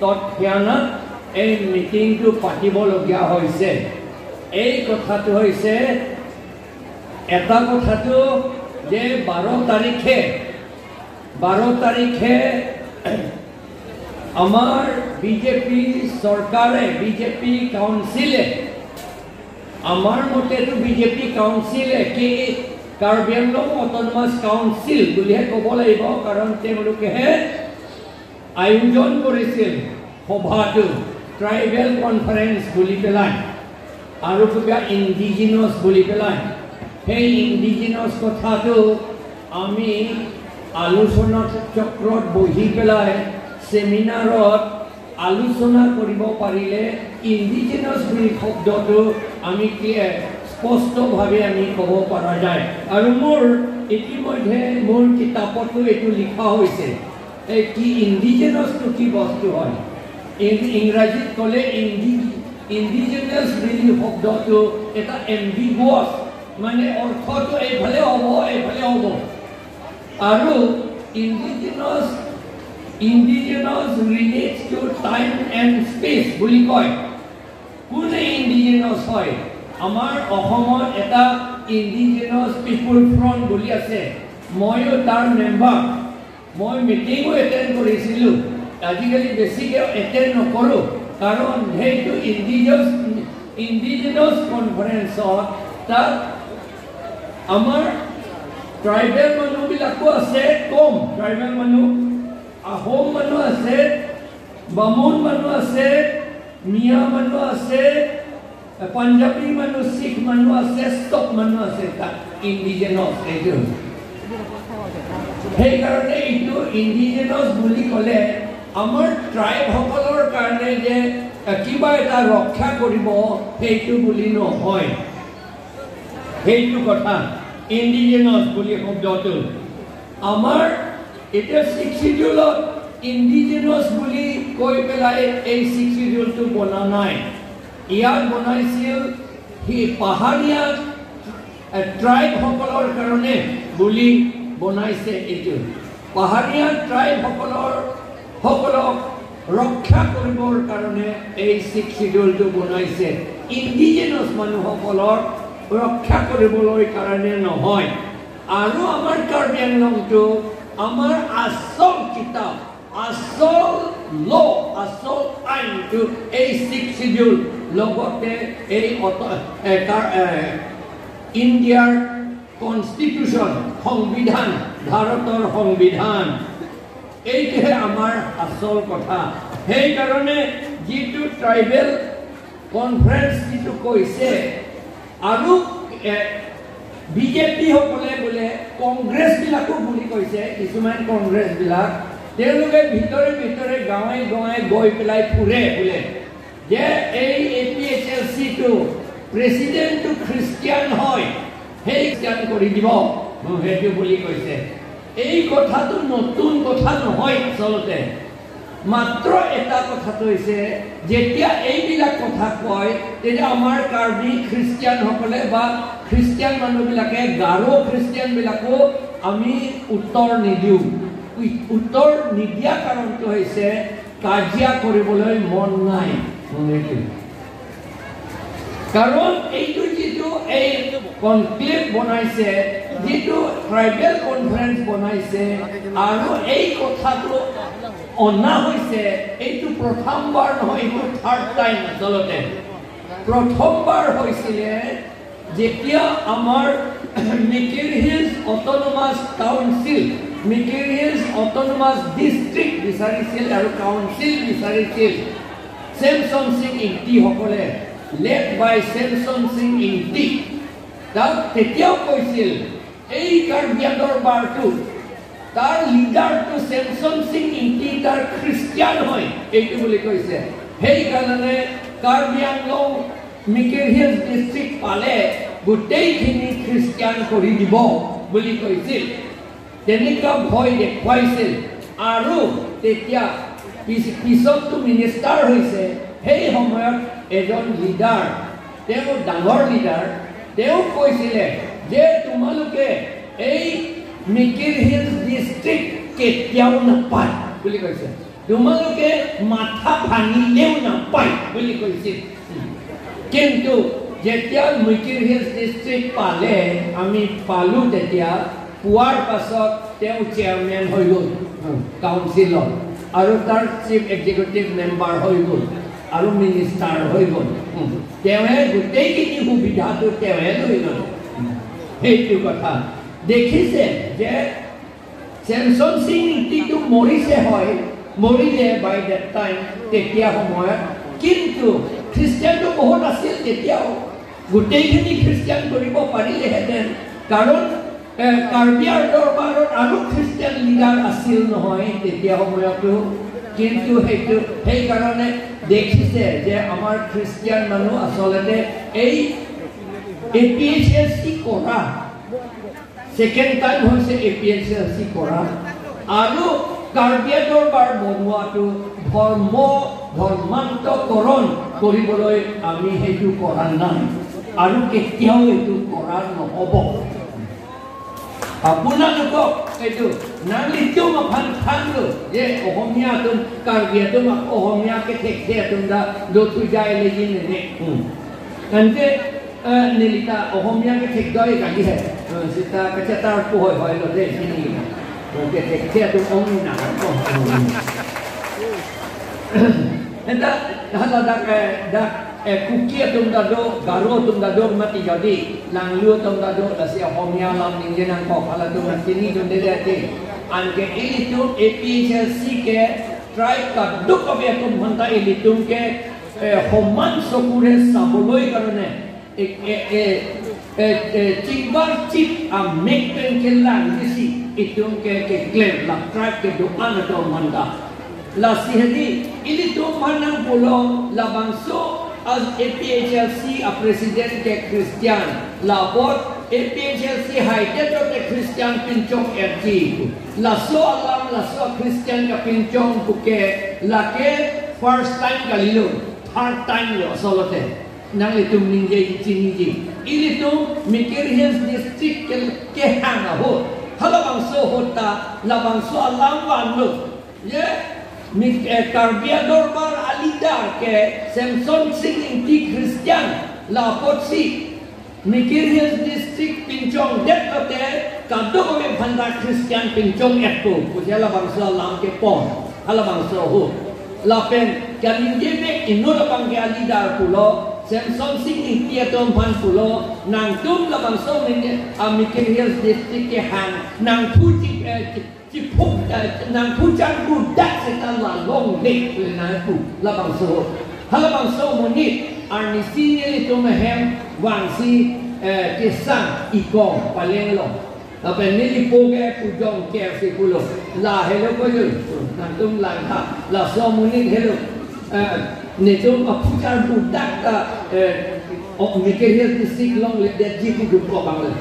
তৎক্ষণাৎ এই মিটিংটো পাতিবলগীয়া হৈছে। এই কথাটো হৈছে এটা কথাটো যে 12 তাৰিখে আমাৰ বিজেপি চৰকাৰে বিজেপি কাউন্সিলে আমাৰ মতেতো বিজেপি কাউন্সিলে কি কাৰ্বি আংলং অট'নমাছ কাউন্সিল বুলিহে ক'ব লাগিব, কাৰণ তেওঁলোকেহে আয়োজন কৰিছিল সভাটো ট্ৰাইবেল কনফাৰেন্স বুলি পেলাই আৰু কিবা ইণ্ডিজিনাছ বুলি পেলাই। সেই ইণ্ডিজিনাছ কথাটো আমি আলোচনা চক্ৰত বহি পেলাই সেমিনাৰত আলোচনা কৰিব পাৰিলে ইণ্ডিজিনাছ বুলি শব্দটো আমি স্পষ্টভাৱে আমি ক'ব পৰা যায়। আৰু মোৰ ইতিমধ্যে মোৰ কিতাপতো এইটো লিখা হৈছে এই কি ইণ্ডিজিনাছটো কি বস্তু হয়। ইংৰাজীত ক'লে ইণ্ডিজিনাছ বুলি শব্দটো এটা এম্বিগুৱাছ, মানে অৰ্থটো এইফালে হ'ব এইফালে হ'ব। আৰু indigenous relates to time and space বুলি কয়। কোনে ইণ্ডিজিনাছ হয়? আমাৰ অসমত এটা ইণ্ডিজিনাছ পিপুল ফ্ৰণ্ট বুলি আছে, ময়ো তাৰ মেম্বাৰ। মই মিটিঙো এটেণ্ড কৰিছিলোঁ, আজিকালি বেছিকৈ এটেণ্ড নকৰোঁ, কাৰণ সেইটো ইণ্ডিজিনাছ কনফাৰেন্সত তাত আমাৰ ট্ৰাইবেল মানুহবিলাকো আছে, কম ট্ৰাইবেল মানুহ, আহোম মানুহ আছে, বামুণ মানুহ আছে, মিয়া মানুহ আছে, পাঞ্জাবী মানুহ, শিখ মানুহ আছে, ষ্টক মানুহ আছে তাত ইণ্ডিজিনাছ। এইটো সেইকাৰণে এইটো ইণ্ডিজিনাছ বুলি ক'লে আমাৰ ট্ৰাইবসকলৰ কাৰণে যে কিবা এটা ৰক্ষা কৰিব সেইটো বুলি নহয়। সেইটো কথা ইণ্ডিজিনাছ বুলি শব্দটো আমাৰ এতিয়া 6 শিডিউলত ইণ্ডিজিনাছ বুলি কৈ পেলাই এই 6 শিডিউলটো বনা নাই। ইয়াত বনাইছিল সি পাহাৰীয়া ট্ৰাইবসকলৰ কাৰণে বুলি বনাইছে। এইটো পাহাৰীয়া ট্ৰাইবসকলক ৰক্ষা কৰিবৰ কাৰণে এই 6 শিডিউলটো বনাইছে, ইণ্ডিজিনাছ মানুহসকলক ৰক্ষা কৰিবলৈ কাৰণে নহয়। আৰু আমাৰ কাৰ্বি আংলংটো আমাৰ আচল কিতাপ, আচল আচল আইনটো এই 6 শিডিউল, লগতে এই ইণ্ডিয়াৰ কনষ্টিটিউশ্যন, সংবিধান, ভাৰতৰ সংবিধান, এইটোহে আমাৰ আচল কথা। সেইকাৰণে যিটো ট্ৰাইবেল কনফাৰেন্স যিটো কৈছে, আৰু বিজেপি সকলে বোলে কংগ্ৰেছবিলাকো বুলি কৈছে, কিছুমান কংগ্ৰেছবিলাক তেওঁলোকে ভিতৰে ভিতৰে গাঁৱে গাঁৱে গৈ পেলাই ফুৰে বোলে যে এই APHLCটো প্ৰেচিডেণ্টটো খ্ৰীষ্টিয়ান হয়, সেই খ্ৰীষ্টিয়ান কৰি দিব সেইটো বুলি কৈছে। এই কথাটো নতুন কথা নহয়, আচলতে মাত্ৰ এটা কথাটো হৈছে যেতিয়া এইবিলাক কথা কয় তেতিয়া আমাৰ কাৰ্বি খ্ৰীষ্টিয়ানসকলে বা খ্ৰীষ্টিয়ান মানুহবিলাকে গাৰো খ্ৰীষ্টিয়ানবিলাকো আমি উত্তৰ নিদিওঁ। উত্তৰ নিদিয়া কাৰণটো হৈছে কাজিয়া কৰিবলৈ মন নাই। কাৰণ এইটো যিটো এই কনক্লেভ বনাইছে, যিটো ট্ৰাইবেল কনফাৰেন্স বনাইছে, আৰু এই কথাটো অনা হৈছে, এইটো প্ৰথমবাৰ নহয়, এইটো থাৰ্ড টাইম। আচলতে প্ৰথমবাৰ হৈছিলে যেতিয়া আমাৰ Mikir hills autonomous council, Mikir hills autonomous district বিচাৰিছিল আৰু কাউন্সিল বিচাৰিছিল চেমছন সিং ইংতিসকলে, লেড বাই চেমছন সিং ইংতি। তাক তেতিয়াও কৈছিল এই কাৰ্বি দৰবাৰটো তাৰ লিডাৰটো চেমছন সিং ইংতি তাৰ খ্ৰীষ্টিয়ান হয়, এইটো বুলি কৈছে। সেইকাৰণে কাৰ্বি আংলং মিকিৰ হিলছ ডিষ্ট্ৰিক্ট পালে গোটেইখিনি খ্ৰীষ্টিয়ান কৰি দিব বুলি কৈছিল, তেনেকুৱা ভয় দেখুৱাইছিল। আৰু তেতিয়া পিছততো মিনিষ্টাৰ হৈছে, সেই সময়ত এজন লিডাৰ, তেওঁ ডাঙৰ লিডাৰ, তেওঁ কৈছিলে যে তোমালোকে এই মিকিৰ হিলছ ডিষ্ট্ৰিক্ট কেতিয়াও নাপায় বুলি কৈছে। তোমালোকে মাথা ভাঙিলেও নাপায় বুলি কৈছিল কিন্তু যেতিয়া মিকিৰ হিলছ ডিষ্ট্ৰিক্ট পালে আমি পালো তেতিয়া পোৱাৰ পাছত তেওঁ চেয়াৰমেন হৈ গ'ল কাউন্সিলৰ আৰু তাৰ চিফ এক্সিকিউটিভ মেম্বাৰ হৈ গ'ল আৰু মিনিষ্টাৰ হৈ গ'ল তেওঁহে গোটেইখিনি সুবিধাটো তেওঁহে লৈ গ'ল সেইটো কথা দেখিছে যে চেমছন সিং নীতিটো মৰিছে হয় মৰিলে বাই ডেট টাইম তেতিয়া সময়ত কিন্তু খ্ৰীষ্টিয়ানটো বহুত আছিল তেতিয়াও গোটেইখিনি খ্ৰীষ্টিয়ান কৰিব পাৰিলেহেঁতেন কাৰণ কাৰ্বিয়াৰ দৰবাৰত আৰু খ্ৰীষ্টিয়ান লিডাৰ আছিল নহয় তেতিয়া সময়তো কিন্তু সেইটো সেইকাৰণে দেখিছে যে আমাৰ খ্ৰীষ্টিয়ান মানুহ আচলতে এই APHLC কৰা সেকেন্ড টাইম হৈছে APHLC কৰা আৰু কাৰ্বিয়া দৰবাৰ বনোৱাটো ধৰ্মান্তকৰণ কৰিবলৈ আমি সেইটো কৰা নাই আৰু কেতিয়াও এইটো কৰা নহ'ব আপোনালোকক এইটো নালিটো মাফান খালো যে অসমীয়াটো কাৰ্বিয়াটো অসমীয়াকে ঠেকছে তোমরা দোতু যায় লেগি নে কান্তে নিলিতা অসমীয়াকে ঠেক দয় গালি হে সিতা কচতাৰ পোয় হয় লতে কিনি ওকে ঠেকছে তো অমি না এটা হালা দা kukia tungda do garo tungda do mati jadi langlu tungda do asi homia lam ninjenang ko kala tu matini donde dete anke itu APHLC ke try ka duk abe tum hanta ilitum ke homan sokure saboloi karone chingbar chip a mekpen kelang disi itum ke claim la try ke do anato manda la sihdi ilitum manang pulo la bangso as APHLC a president ke Christian la bot APHLC haide to ke Christian pinchong RT la so alam la so Christian ka pinchong buke la ke first time kalilo third time lo solote nang itum ninje chiniji ilitum Mikir Hills district ke hanga ho hala bangso hota la bangso alam wanlo ye Karbiya dorbar alidar ke Samson Singh inti Christian la potsi Mikir Hills district pinchong det kote kado ko me phanda Christian pinchong ekto kujala bangsa lam ke pon hala bangsa ho Lapen kalinje me inora bangke alidar pulo Samson Singh inti atom phan pulo nang tum la bangsa me Mikir Hills district ke hang nang puji Cipuk nang pujan budak setan la Longri na pu la bangso hala bangso monit arnisi ni to mehem wangsi kisang ikong palelo apa ni poge pujong ke si pulo la hello ko yun nang tum la ha la so monit hello ni to pujan budak ka Mikir Hills district Longri de jitu du ko bangla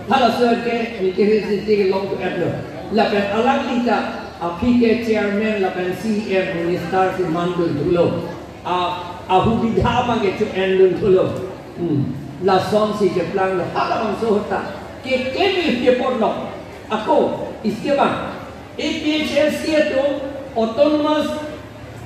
hala so ke Mikir Hills district Longri atlo Lapen Alamthe apike chairman Lapen CM minister si mandul thulo ahu bidha mange chu endul thulo la song si je plan lo hala bangso hota ke mi ke porlo ako iske bang APHLC to autonomous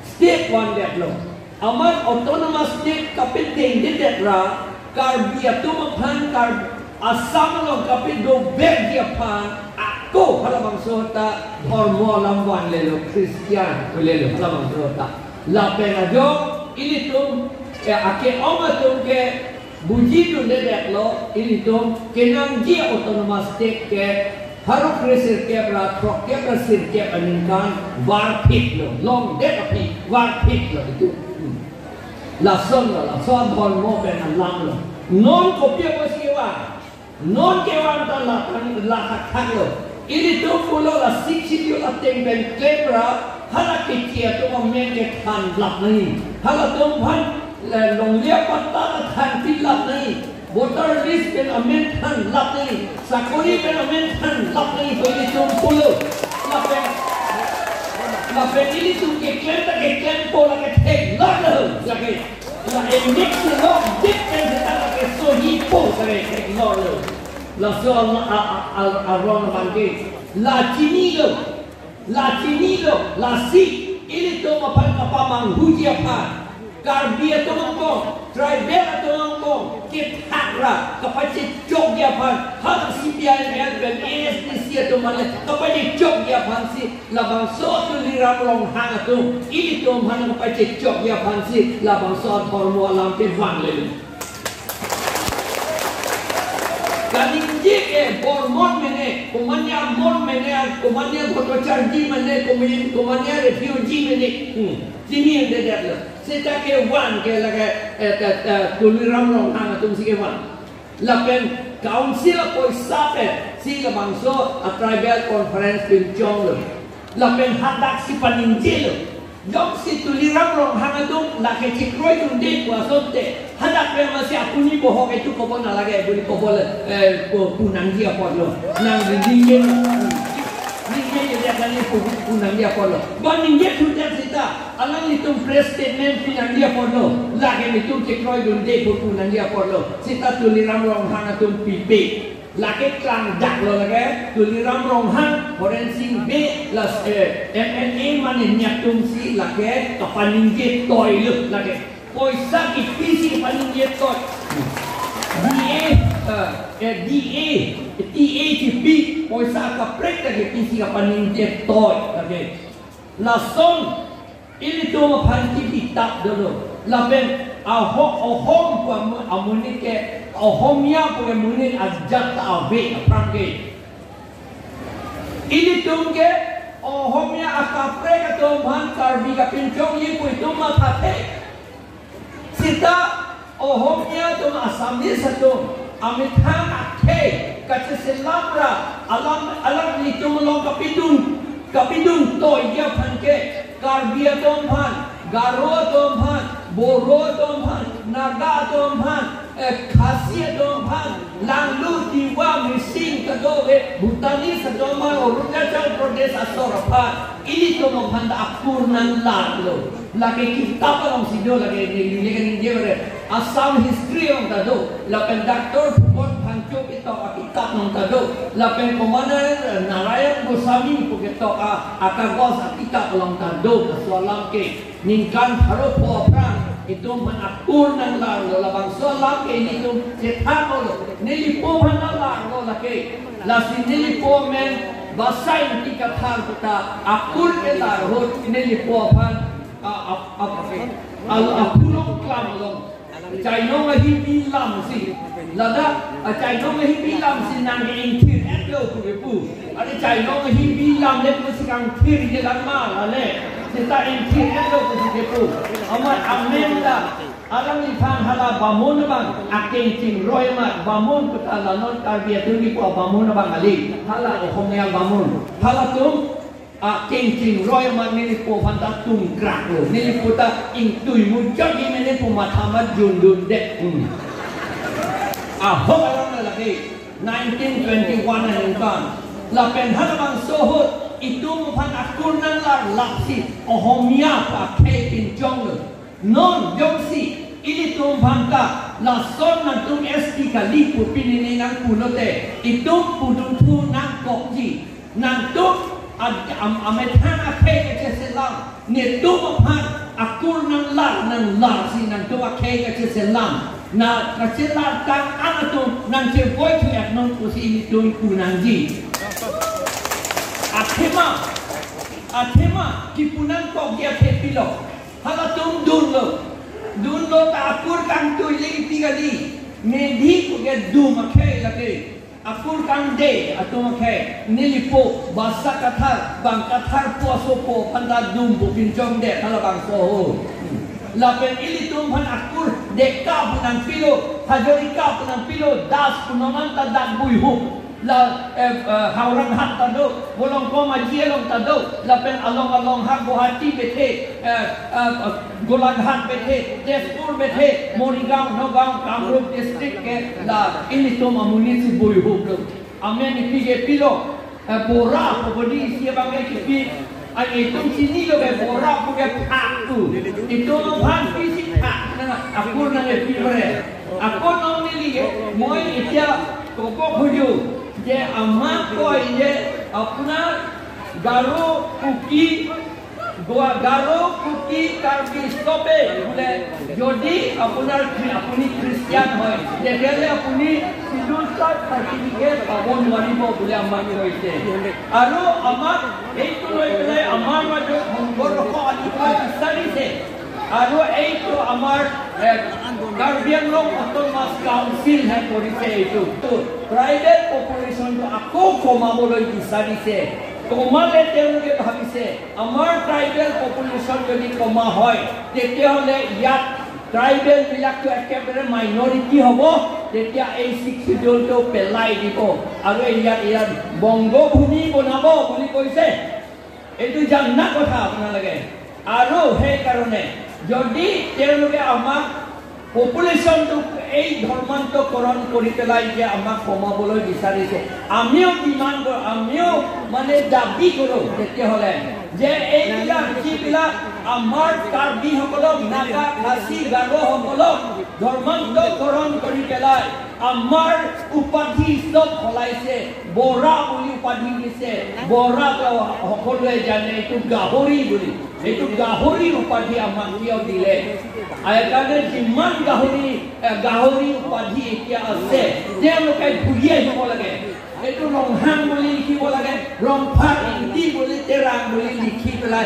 state one that lo amar autonomous state kapit ding det ra Karbi atum phan kar Assam lo kapit do beg dia phan ko hala bangso hota dharma lamban lelo Christian lelo hala bangso hota la pena jo ilitum ake omatum ke buji tu ledet lo ilitum kenang ji autonomous state ke haruk resir ke bra trok ke resir ke aninkan war pit lo long det api war pit lo itu la son dharma pena lam lo non kopia posiwa non ke wan ta la khak lo ini tu pulau la siksi la tengben kebra hala kicia tu amen ke than lap nahi hala tum phan longlia patta than pin lap nahi voter list ben amen than lap nahi sakori ben amen than lap nahi to ini tu pulau la pe ini tu ke klem pola ke tek la lo lagi la mix lo dip ben ta ke so hi po kare tek lo la so aron bangke la chinilo la si Ili to mapan kapamang huji aphan. Karbi atau mangkong, tribal atau mangkong, Kathar kapacit cok dia aphan. Hal CPI dan ASDC atau mana kapacit cok dia aphan si labang so tu liram long hang atau ili to mana kapacit cok dia aphan si labang so hormo Alamthe wang le. Kaninji ke bormon mene, komanya mon mene, komanya botocharji mene, komanya refugee mene. Sini yang dia ada. Kita ke wan ke lagi kuliram long hang atau si ke wan. Lapen council apoi sape si labangso a tribal conference pincong lo. Lapen hadak si paninji lo. Jom si tuliram long hang atau lagi cikroi tunde kuasote. Hadak ke masih aku ni bohong itu kau nak lagi boleh kau boleh punang dia apa lo. Nang dingin. Ninja dia kali punang dia apa lo. Bang ninja tu dia cerita. Alang itu press statement punang dia apa lo. Lagi itu cikroi tunde punang dia apa lo. Cerita tuliram long hang atau pipi. Lagi Klardak lo lagi tuliram long hang forensik B las MNA mana nyatung si lagi kapaninje toy lo lagi. Poisa ipisi kapaninje toy. DA poisa kaprek lagi ipisi kapaninje toy lagi. Lason ini tu mapanti ditap dulu. Lapen ahom pun amunit ke ahomnya pun amunit ajat abe aprange. Ini tu ke ahomnya akapre atau man Karbi kapincong ye pun itu mapate. Sita ahomnya tu asami satu amithan khei kaceselamra alam itu melong kapidun toy dia panke Karbi atau man Garo atau man Boro atau man Naga atau man Khasi atau man Langlu Tiwa Mising kadowe Butani atau man Arunachal Pradesh Asorapan ini tu menghanda apharman lo lagi kitab orang sido lagi ni dia ber Assam history orang tado lapen doktor buat hancur itu kitab orang tado lapen komandan Narayan Goswami begitu akagos kitab orang tado soalan ke ningkan harup perang itu menapharman lo labang soalan ke ini tu cetak lo nilipo hanala lo lagi lasin nilipo men basai di Kathar kita akul elar hot nilipo Aphan Apulong klam long cai nong hibi lam si lada cai nong hibi lam si nang ingkir endo kubu ada cai nong hibi lam le mesti kang kir je lama le kita ingkir endo kubu amat amenda alam Aphan hala bamun bang aking cing roy mat bamun petala non Karbi tu ni ko bamun bang ali hala ohongnya bamun hala tu aking roy mat ni po phanta tung krak lo ni po ta ing tui mu jog ni ne po mathamat jundun dek ho alam lagi 1921 an kan lapen hala bang sohot itu phan akurnan la lapsi ohomia pa khei pincong lo non jongsi ini tu bangka lason nantung SD kali pupin ini nang punote itu pudung tu nang kokji nantung amethan akhei ke selam ne tu Aphan akur nang lar si nantung akhei ke selam na kacelar kan anatung nang cevoi tu at non pusi ini tu kunangji athema kipunan kok dia pepilo hala tum dun lo ta akur kan tu lagi tiga di medhi ko ge du makhei lagi akur kan de atau makhei nilipo basa Kathar bang Kathar po panda dum bu pincong de hala bang so lapen ili tum phan akur de ka punang pilo hajori ka punang pilo das punaman ta dak bui hu la haurang hat tado bolong ko majielong tado lapen along hak Guwahati bethe Golaghat hat bethe Tezpur bethe Morigaon Nagaon Kamrup district ke la ini to mamuni si boy hob lo amen ipige pilo bora pobodi sia bangai kipi ai itum sini lo be bora puge phak tu itu Aphan pisi phak na akur na e pibare akon nong ni moi itia kopok huju je amat ko ye apna garo kuki Garo Kuki Karbi ষ্টপে বোলে যদি আপুনি Christian হয় তেতিয়াহ'লে আপুনি চিলুচাৰ certificate পাব নোৱাৰিব বুলি আমাক কৈছে আৰু আমাক এইটো লৈ পেলাই আমাৰ মাজত সংঘৰ্ষ আনিব বিচাৰিছে আৰু এইটো আমাৰ কাৰ্বি আংলং অট'নমাছ কাউন্সিলহে কৰিছে এইটো ট্ৰাইবেল পপুলেশ্যনটো আকৌ কমাবলৈ বিচাৰিছে কমালে তেওঁলোকে ভাবিছে আমাৰ ট্ৰাইবেল পপুলেশ্যন যদি কমা হয় তেতিয়াহ'লে ইয়াত ট্ৰাইবেল বিলাকটো একেবাৰে মাইনৰিটি হ'ব তেতিয়া এই শিডিউলটো পেলাই দিব আৰু ইয়াত বংগভূমি বনাব বুলি কৈছে এইটো জানা কথা আপোনালোকে আৰু সেইকাৰণে যদি তেওঁলোকে আমাক পপুলেশ্যনটোক এই ধৰ্মান্তকৰণ কৰি পেলাই যে আমাক কমাবলৈ বিচাৰিছে আমিও মানে দাবী কৰোঁ তেতিয়াহ'লে যে এইবিলাক যিবিলাক আমাৰ কাৰ্বিসকলক নাগা খাচী গাৰোসকলক ধৰ্মান্তকৰণ কৰি পেলাই আমাৰ উপাধি চব সলাইছে বৰা বুলি উপাধি দিছে বৰা সকলোৱে জানে এইটো গাহৰি বুলি এইটো গাহৰি উপাধি আমাক কিয় দিলে সেইকাৰণে যিমান গাহৰি উপাধি এতিয়া আছে তেওঁলোকে ঘূৰি আহিব লাগে এইটো ৰংহাং বুলি লিখিব লাগে ৰংফাক ইংতি বুলি তেৰাং বুলি লিখি পেলাই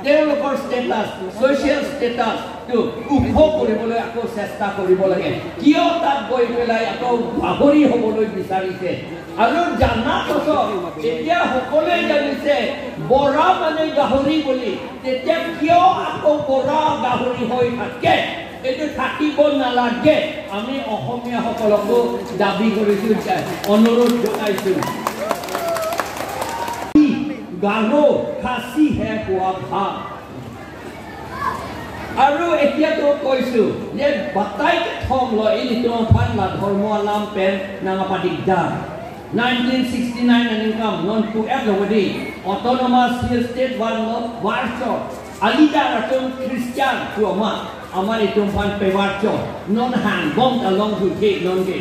তেওঁলোকৰ ষ্টেটাছ ছ'চিয়েল ষ্টেটাছটো ওখ কৰিবলৈ আকৌ চেষ্টা কৰিব লাগে কিয় তাত গৈ পেলাই আকৌ গাহৰি হ'বলৈ বিচাৰিছে আৰু জানা পাছত এতিয়া সকলোৱে জানিছে বৰা মানে গাহৰি বুলি তেতিয়া কিয় আকৌ বৰা গাহৰি হৈ থাকে এইটো থাকিব নালাগে আমি অসমীয়াসকলকো দাবী কৰিছোঁ অনুৰোধ জনাইছোঁ গাৰো খাচীহে খোৱা ভাল আৰু এতিয়াতো কৈছোঁ যে বাটাইকে থম লয় এই লিটুফান ধৰ্ম Lapen nangapadigda 1969 aningkam non pu longri autonomous state warcho alida ratun Christian tuama amar itong pan pe warcho non hang bom along to take non ke